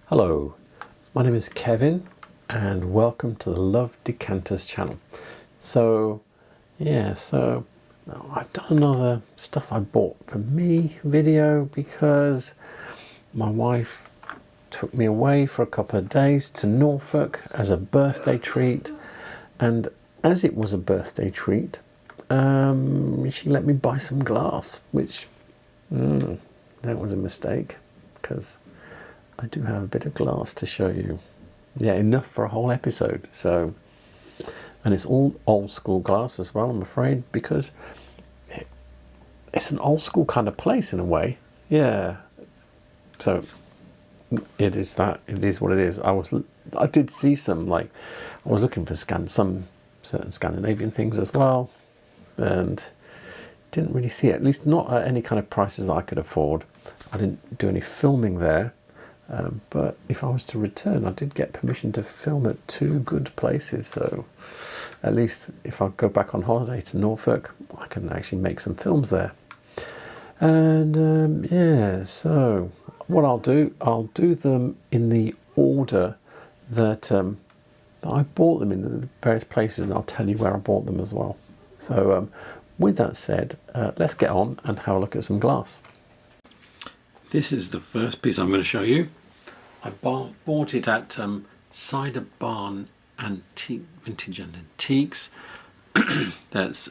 Hello, my name is Kevin and welcome to the Love Decanters channel. So I've done another stuff I bought for me video because my wife took me away for a couple of days to Norfolk as a birthday treat, and as it was a birthday treat, she let me buy some glass, which that was a mistake because I do have a bit of glass to show you. Yeah, enough for a whole episode. So, and it's all old school glass as well, I'm afraid, because it's an old school kind of place in a way. Yeah. So it is that. It is what it is. I did see some, like, I was looking for some certain Scandinavian things as well, and didn't really see it. At least not at any kind of prices that I could afford. I didn't do any filming there. But if I was to return, I did get permission to film at two good places, so at least if I go back on holiday to Norfolk, I can actually make some films there. And yeah, so what I'll do them in the order that I bought them in the various places, and I'll tell you where I bought them as well. So with that said, let's get on and have a look at some glass. This is the first piece I'm going to show you. I bought it at Cider Barn Vintage and Antiques. That's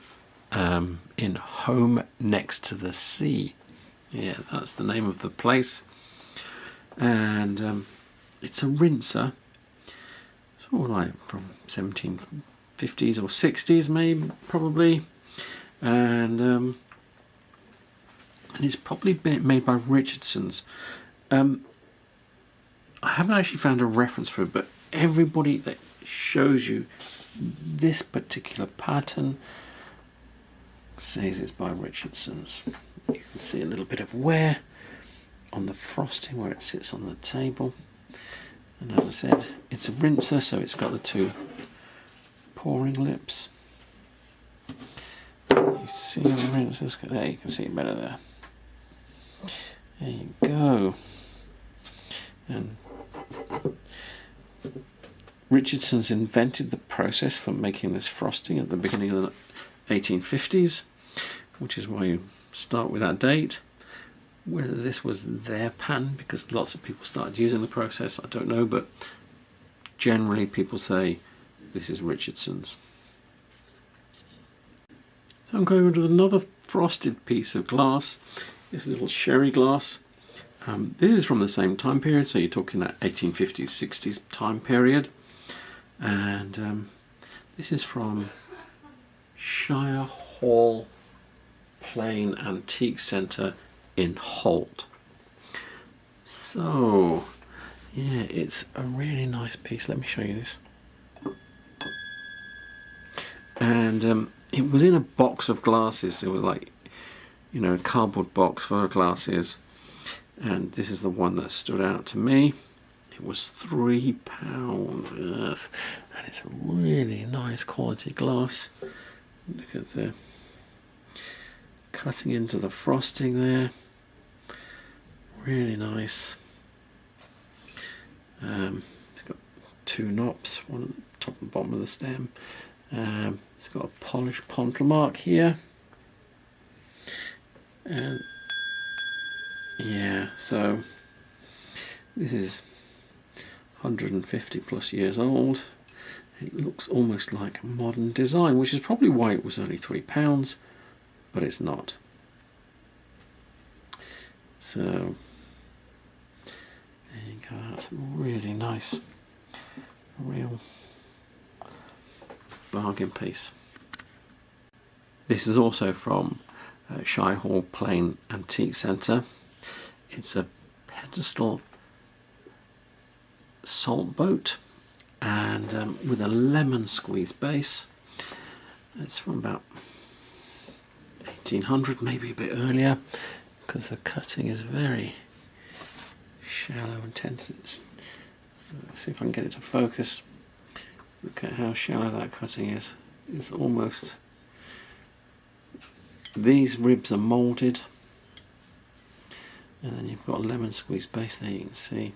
in Holme-Next-The-Sea. Yeah, that's the name of the place. And it's a rinser, sort of like from 1750s or 60s, maybe, probably. And it's probably made by Richardson's. I haven't actually found a reference for it, but everybody that shows you this particular pattern says it's by Richardson's. You can see a little bit of wear on the frosting where it sits on the table. And as I said, it's a rinser, so it's got the two pouring lips. You see the rinsers? There, you can see it better there. There you go. And Richardson's invented the process for making this frosting at the beginning of the 1850s, which is why you start with that date. Whether this was their pattern, because lots of people started using the process, I don't know, but generally people say this is Richardson's. So I'm going with another frosted piece of glass, this little sherry glass. This is from the same time period, so you're talking that 1850s, 60s time period. And this is from Shirehall Plain Antique Centre in Holt. So, yeah, it's a really nice piece. Let me show you this. And it was in a box of glasses. It was like, you know, a cardboard box full of glasses. And this is the one that stood out to me. It was £3, yes, and it's a really nice quality glass. Look at the cutting into the frosting there. Really nice. It's got two knobs, one at the top and bottom of the stem. It's got a polished pontle mark here. And yeah, so this is 150 plus years old. It looks almost like a modern design, which is probably why it was only £3, but it's not. So there you go, that's really nice, real bargain piece. This is also from Shirehall Plain Antique Centre. It's a pedestal salt boat, and with a lemon squeeze base. It's from about 1800, maybe a bit earlier, because the cutting is very shallow and tense. Let's see if I can get it to focus. Look at how shallow that cutting is. It's almost, these ribs are moulded, and then you've got a lemon squeeze base there, you can see.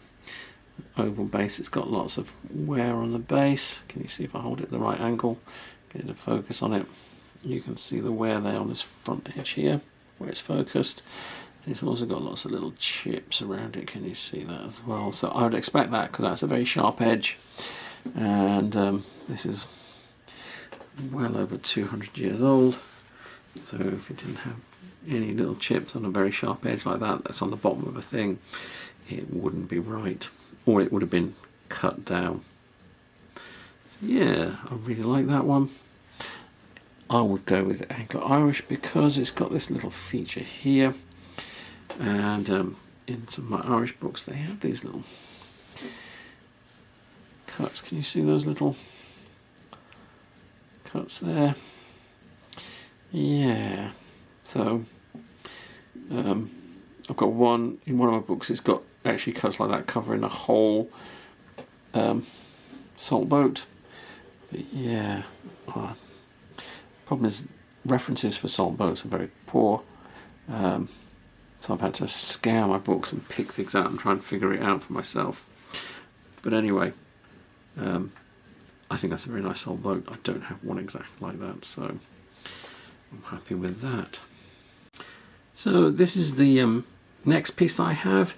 oval base. It's got lots of wear on the base. Can you see if I hold it at the right angle, get it to focus on it? You can see the wear there on this front edge here where it's focused. And it's also got lots of little chips around it. Can you see that as well? So I would expect that because that's a very sharp edge, and this is well over 200 years old. So if it didn't have any little chips on a very sharp edge like that, that's on the bottom of a thing, it wouldn't be right, or it would have been cut down. So yeah, I really like that one. I would go with Anglo-Irish because it's got this little feature here, and in some of my Irish books they have these little cuts. Can you see those little cuts there? Yeah, so I've got one in one of my books. It's got actually cuts like that covering a whole salt boat. But yeah, problem is references for salt boats are very poor. So I've had to scour my books and pick things out and try and figure it out for myself. But anyway, I think that's a very nice salt boat. I don't have one exactly like that, so I'm happy with that. So this is the next piece that I have.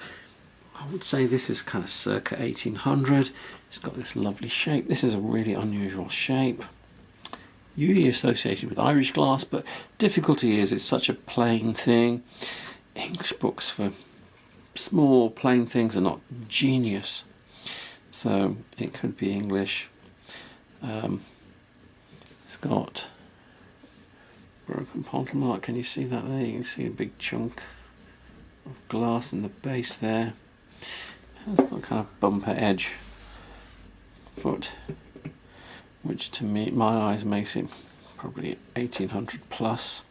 I would say this is kind of circa 1800. It's got this lovely shape. This is a really unusual shape, usually associated with Irish glass, but difficulty is it's such a plain thing. English books for small plain things are not genius, so it could be English. It's got broken pontle mark. Can you see that there? You can see a big chunk of glass in the base there. It's got a kind of bumper edge foot, which to me, my eyes, makes it probably 1800 plus.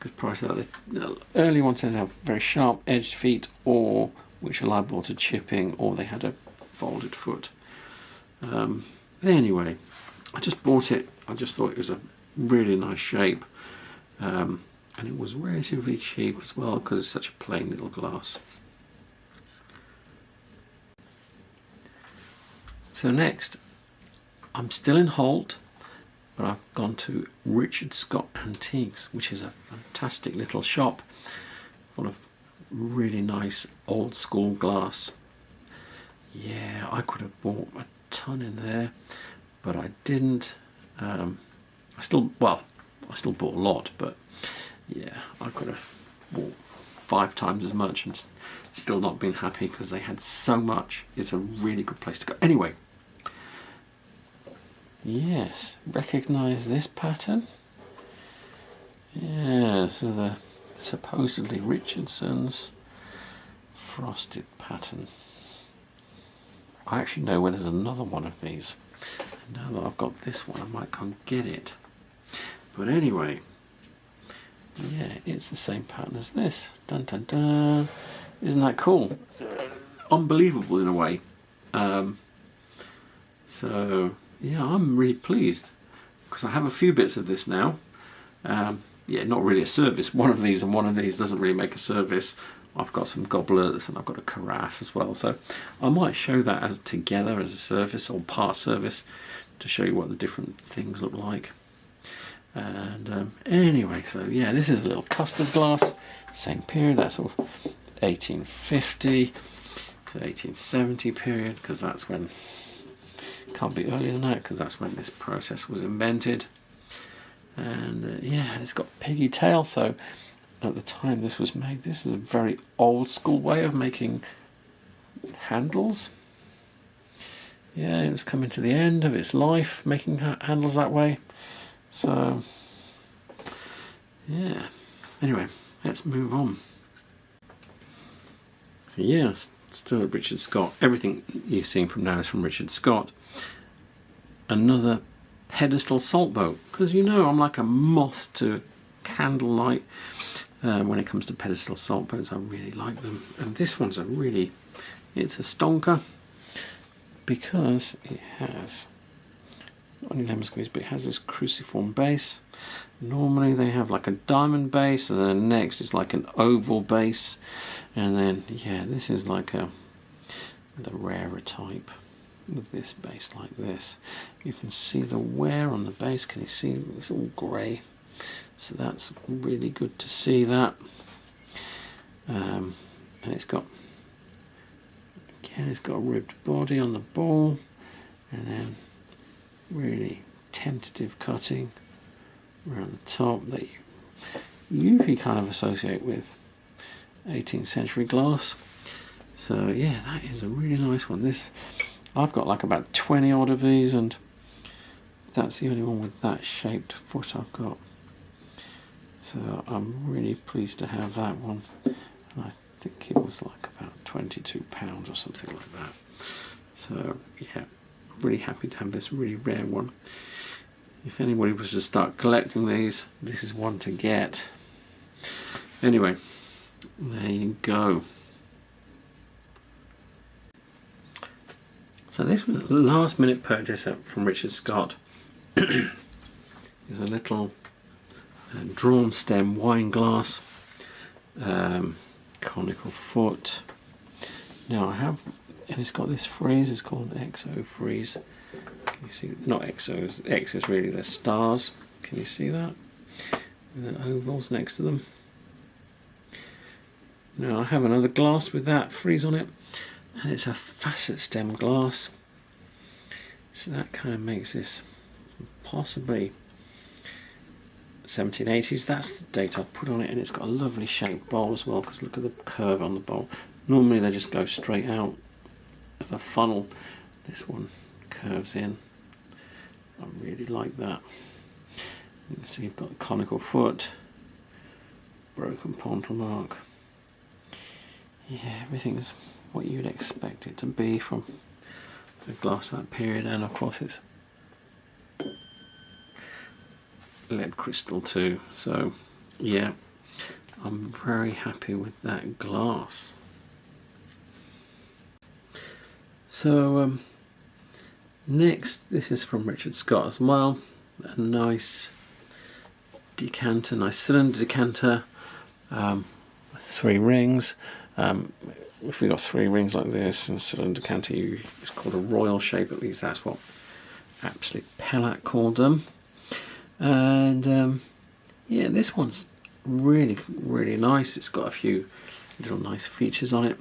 Good price out. The early ones tend to have very sharp edged feet, or which are liable to chipping, or they had a folded foot. Anyway, I just bought it. I just thought it was a really nice shape, and it was relatively cheap as well because it's such a plain little glass. So next, I'm still in Holt, but I've gone to Richard Scott Antiques, which is a fantastic little shop full of really nice old school glass. Yeah, I could have bought a ton in there, but I didn't. I still bought a lot, but yeah, I could have bought 5 times as much and still not been happy because they had so much. It's a really good place to go. Anyway, yes, recognise this pattern? Yeah, so the supposedly Richardson's frosted pattern. I actually know where there's another one of these. Now that I've got this one, I might come get it. But anyway, yeah, it's the same pattern as this. Dun dun dun. Isn't that cool? Unbelievable in a way. So yeah, I'm really pleased because I have a few bits of this now. Yeah, not really a service. One of these and one of these doesn't really make a service. I've got some goblets and I've got a carafe as well. So I might show that as together as a service or part service to show you what the different things look like. And anyway, so yeah, this is a little custard glass, same period. That's sort of 1850 to 1870 period, because that's when, can't be earlier than that, because that's when this process was invented. And yeah, it's got piggy tail, so at the time this was made, this is a very old school way of making handles. Yeah, it was coming to the end of its life making handles that way. So yeah, anyway, let's move on. So yeah, still at Richard Scott. Everything you've seen from now is from Richard Scott. Another pedestal salt boat, because you know I'm like a moth to candlelight when it comes to pedestal salt boats. I really like them, and this one's it's a stonker because it has got any lemon squeeze, but it has this cruciform base. Normally they have like a diamond base, and then next is like an oval base, and then yeah, this is like the rarer type with this base like this. You can see the wear on the base. Can you see it's all grey? So that's really good to see that. And it's got a ribbed body on the ball, and then really tentative cutting around the top that you usually kind of associate with 18th century glass. So yeah, that is a really nice one. I've got like about 20 odd of these, and that's the only one with that shaped foot I've got. So I'm really pleased to have that one. And I think it was like about £22 or something like that. So yeah, really happy to have this really rare one. If anybody was to start collecting these, this is one to get. Anyway, there you go. So this was a last minute purchase from Richard Scott. There's a little drawn stem wine glass, conical foot. Now I have, and it's got this frieze, it's called an XO frieze. Can you see? Not XOs, X is really the stars. Can you see that? And then ovals next to them. Now I have another glass with that frieze on it, and it's a facet stem glass. So that kind of makes this possibly 1780s. That's the date I've put on it, and it's got a lovely shaped bowl as well, because look at the curve on the bowl. Normally they just go straight out as a funnel. This one curves in. I really like that. You can see you've got a conical foot, broken pontal mark. Yeah, everything's what you'd expect it to be from the glass of that period, and of course it's lead crystal too. So yeah, I'm very happy with that glass. So next, this is from Richard Scott as well. A nice decanter, nice cylinder decanter with 3 rings. If we got 3 rings like this in a cylinder decanter, it's called a royal shape. At least that's what Apsley Pellack called them. And yeah, this one's really, really nice. It's got a few little nice features on it,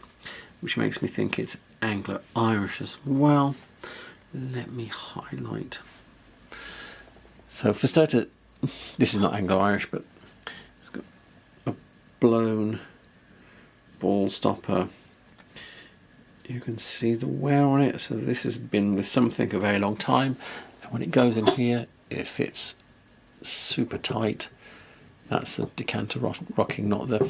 which makes me think it's Anglo-Irish as well. Let me highlight. So for starters, this is not Anglo-Irish, but it's got a blown ball stopper. You can see the wear on it. So this has been with something a very long time, and when it goes in here, it fits super tight. That's the decanter rocking, not the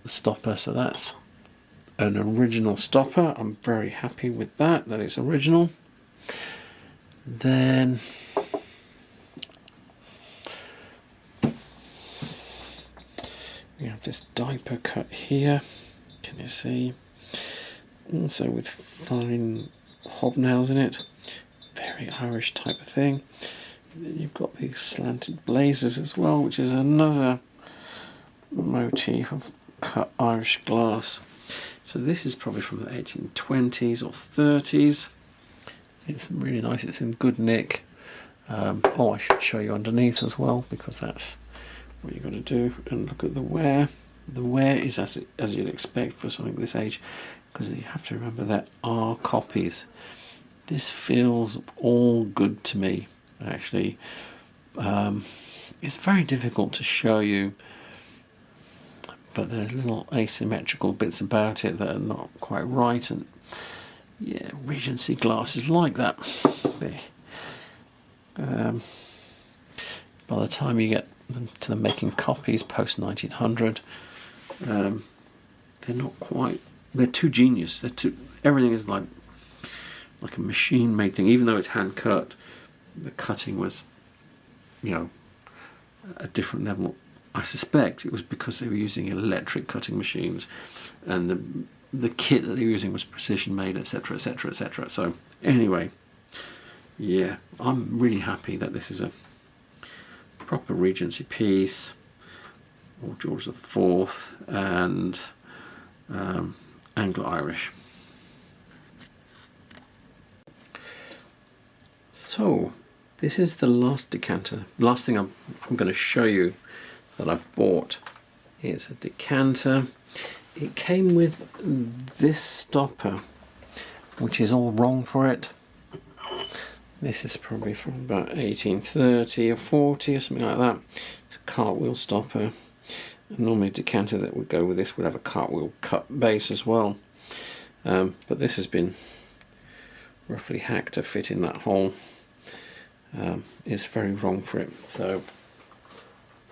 stopper. So that's an original stopper. I'm very happy with that it's original. Then we have this diaper cut here. Can you see? Also with fine hobnails in it. Very Irish type of thing. Then you've got these slanted blazers as well, which is another motif of cut Irish glass. So this is probably from the 1820s or 30s. It's really nice. It's in good nick. I should show you underneath as well, because that's what you've got to do. And look at the wear. The wear is as you'd expect for something this age, because you have to remember there are copies. This feels all good to me, actually. It's very difficult to show you, but there's little asymmetrical bits about it that are not quite right, and yeah, Regency glass is like that. By the time you get them to the making copies post 1900, they're not quite. They're too genius. Everything is like a machine-made thing. Even though it's hand cut, the cutting was, a different level. I suspect it was because they were using electric cutting machines, and the kit that they were using was precision made, etc., etc., etc. So anyway, yeah, I'm really happy that this is a proper Regency piece, or George IV, and Anglo-Irish. So this is the last decanter. Last thing I'm going to show you that I bought is a decanter. It came with this stopper, which is all wrong for it. This is probably from about 1830 or 40 or something like that. It's a cartwheel stopper. And normally a decanter that would go with this would have a cartwheel cut base as well. But this has been roughly hacked to fit in that hole. It's very wrong for it, so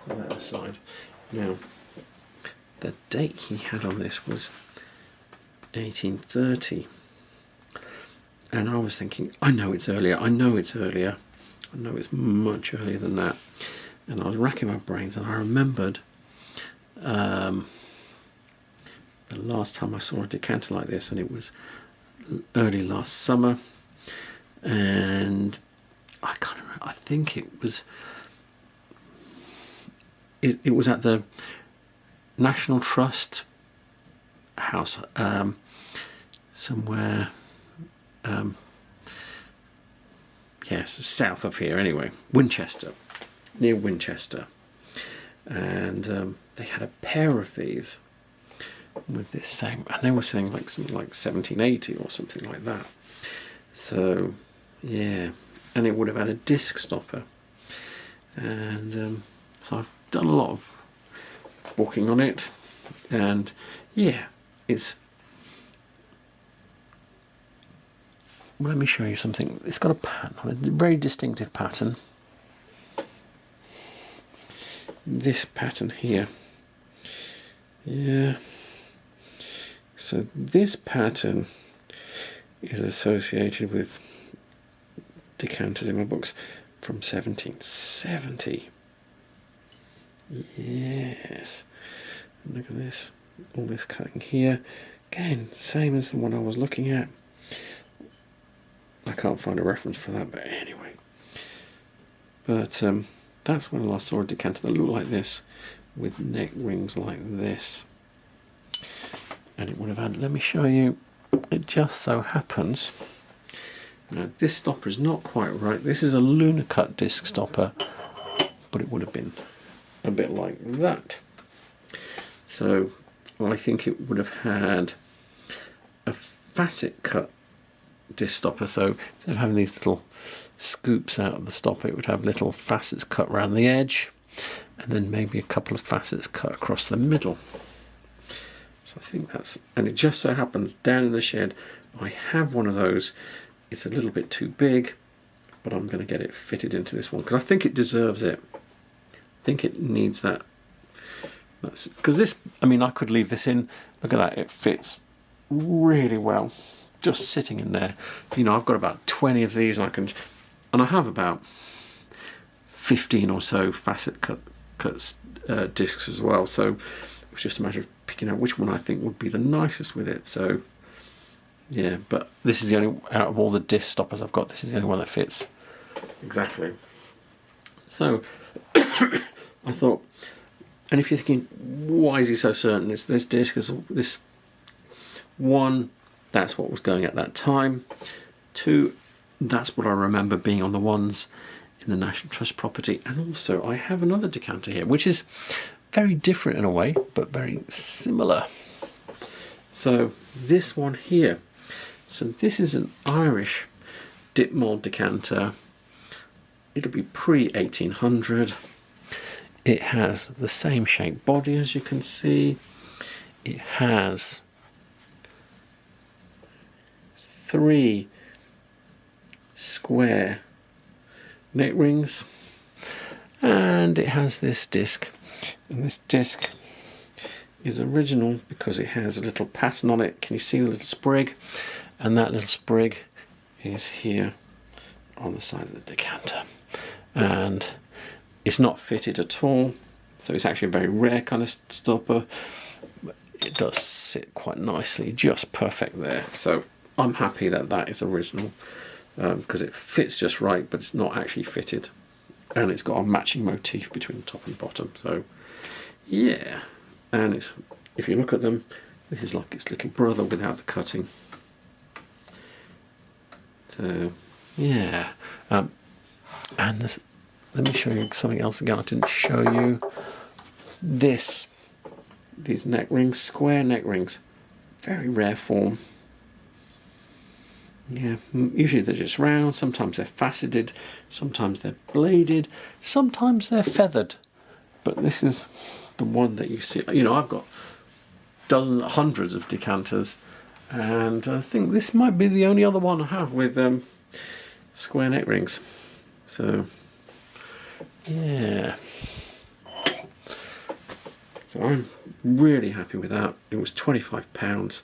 put that aside. Now, the date he had on this was 1830, and I was thinking, I know it's earlier, I know it's much earlier than that. And I was racking my brains, and I remembered the last time I saw a decanter like this, and it was early last summer, and I can't remember. I think it was at the National Trust house, somewhere, yes, south of here anyway, Winchester, near Winchester, and they had a pair of these with this same, and they were saying like something like 1780 or something like that. So yeah, and it would have had a disc stopper, and so I've done a lot of booking on it, and yeah, it's, well, let me show you something. It's got a pattern on it, a very distinctive pattern. This pattern here, yeah, so this pattern is associated with decanters in my books from 1770. Yes, look at this, all this cutting here, again same as the one I was looking at. I can't find a reference for that, but anyway, but that's when I last saw a decanter that looked like this, with neck rings like this, and it would have had, let me show you, it just so happens, now this stopper is not quite right, this is a lunar cut disc stopper, but it would have been a bit like that. So I think it would have had a facet cut disc stopper, so instead of having these little scoops out of the stopper, it would have little facets cut around the edge, and then maybe a couple of facets cut across the middle. So I think that's, and it just so happens down in the shed I have one of those. It's a little bit too big, but I'm going to get it fitted into this one because I think it deserves it. I think it needs that. That's because this, I mean, I could leave this in. Look at that, it fits really well, just sitting in there. You know, I've got about 20 of these, and I have about 15 or so facet cut discs as well. So it was just a matter of picking out which one I think would be the nicest with it. So yeah, but this is the only, out of all the disc stoppers I've got, this is the only one that fits exactly. So I thought, and if you're thinking, why is he so certain it's this disc? Is this one, that's what was going at that time. Two, that's what I remember being on the ones in the National Trust property. And also I have another decanter here, which is very different in a way, but very similar. So this one here, so this is an Irish dip mould decanter. It'll be pre-1800. It has the same shaped body as you can see. It has 3 square neck rings, and it has this disc, and this disc is original because it has a little pattern on it. Can you see the little sprig? And that little sprig is here on the side of the decanter, and it's not fitted at all, so it's actually a very rare kind of stopper. It does sit quite nicely, just perfect there. So I'm happy that that is original. because it fits just right, but it's not actually fitted. And it's got a matching motif between the top and bottom. So, yeah. And it's, if you look at them, this is like its little brother without the cutting. So, yeah. And this, let me show you something else again. I didn't show you this. These neck rings, square neck rings. Very rare form. Yeah, usually they're just round, sometimes they're faceted, sometimes they're bladed, sometimes they're feathered. But this is the one that you see. You know, I've got dozens, hundreds of decanters, and I think this might be the only other one I have with square neck rings. So, yeah. So I'm really happy with that. It was £25.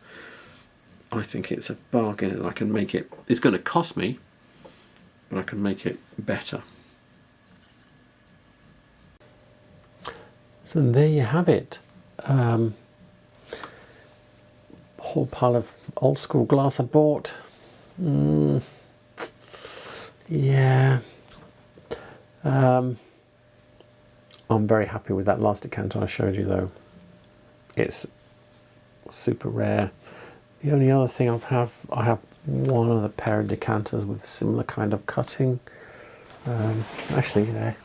I think it's a bargain, and I can make it, it's going to cost me, but I can make it better. So there you have it. A whole pile of old school glass I bought. Yeah. I'm very happy with that last decanter I showed you though. It's super rare. The only other thing I have one other pair of decanters with similar kind of cutting. Actually, there.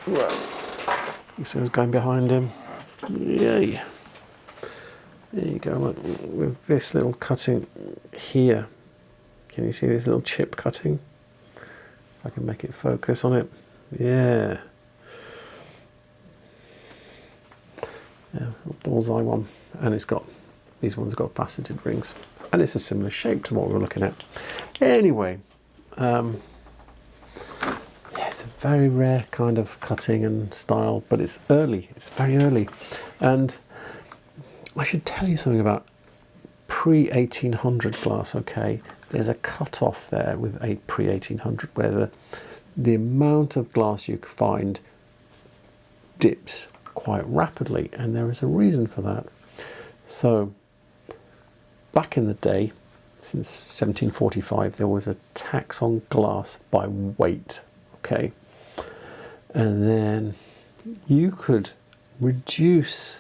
You see what's going behind him? Yay! There you go. Look, with this little cutting here. Can you see this little chip cutting? If I can make it focus on it. Yeah. Yeah, bullseye one, and it's got, these ones have got faceted rings, and it's a similar shape to what we were looking at. Anyway, yeah, it's a very rare kind of cutting and style, but it's early, it's very early. And I should tell you something about pre-1800 glass, okay? There's a cut-off there with a pre-1800 where the amount of glass you find dips quite rapidly, and there is a reason for that. So back in the day, since 1745, there was a tax on glass by weight, okay? And then you could reduce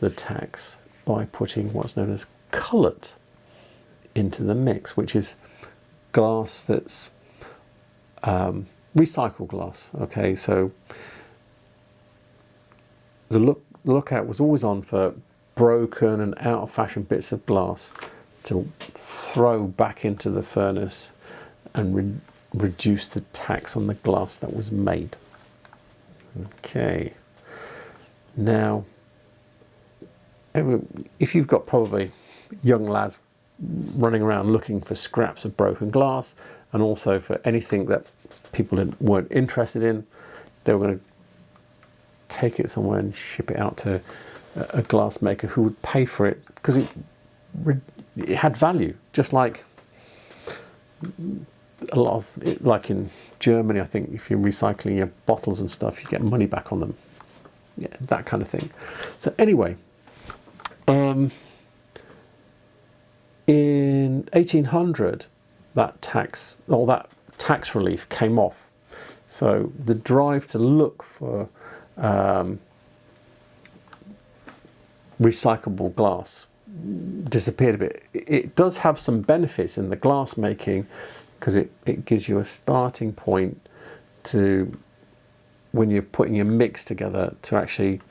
the tax by putting what's known as cullet into the mix, which is glass that's recycled glass, okay? So the lookout was always on for broken and out of fashion bits of glass to throw back into the furnace and reduce the tax on the glass that was made. Okay. Now, if you've got probably young lads running around looking for scraps of broken glass, and also for anything that people weren't interested in, they were going to take it somewhere and ship it out to a glass maker who would pay for it because it had value, just like a lot of it, like in Germany, I think if you're recycling your bottles and stuff, you get money back on them. Yeah, that kind of thing. So anyway, in 1800, that tax relief came off. So the drive to look for recyclable glass disappeared a bit. It does have some benefits in the glass making because it gives you a starting point to, when you're putting your mix together, to actually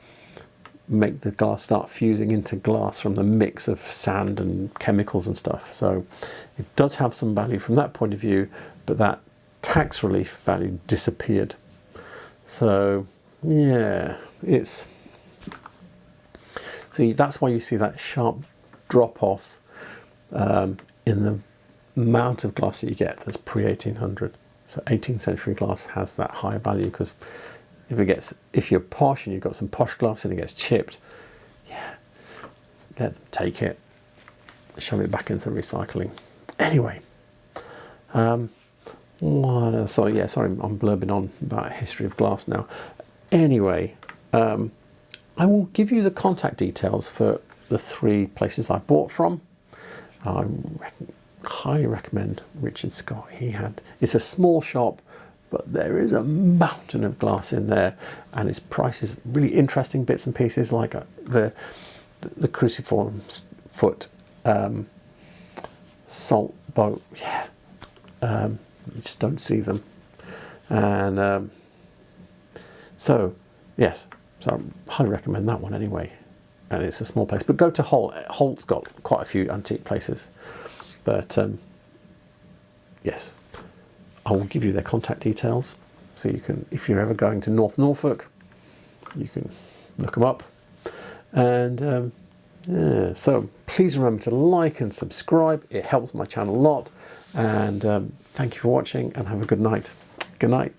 make the glass start fusing into glass from the mix of sand and chemicals and stuff. So it does have some value from that point of view, but that tax relief value disappeared. So yeah, see, that's why you see that sharp drop off in the amount of glass that you get that's pre-1800. So 18th century glass has that higher value because if you're posh and you've got some posh glass and it gets chipped, yeah, let them take it, shove it back into recycling. Anyway, sorry, I'm blurbing on about history of glass now. Anyway, I will give you the contact details for the 3 places I bought from. highly recommend Richard Scott. It's a small shop, but there is a mountain of glass in there, and its prices really interesting bits and pieces like the cruciform foot salt boat. Yeah, you just don't see them, and so yes, so I highly recommend that one anyway. And it's a small place, but go to Holt. Holt's got quite a few antique places, but yes, I will give you their contact details, so you can, if you're ever going to North Norfolk, you can look them up. And yeah, so please remember to like and subscribe. It helps my channel a lot. And thank you for watching, and have a good night. Good night.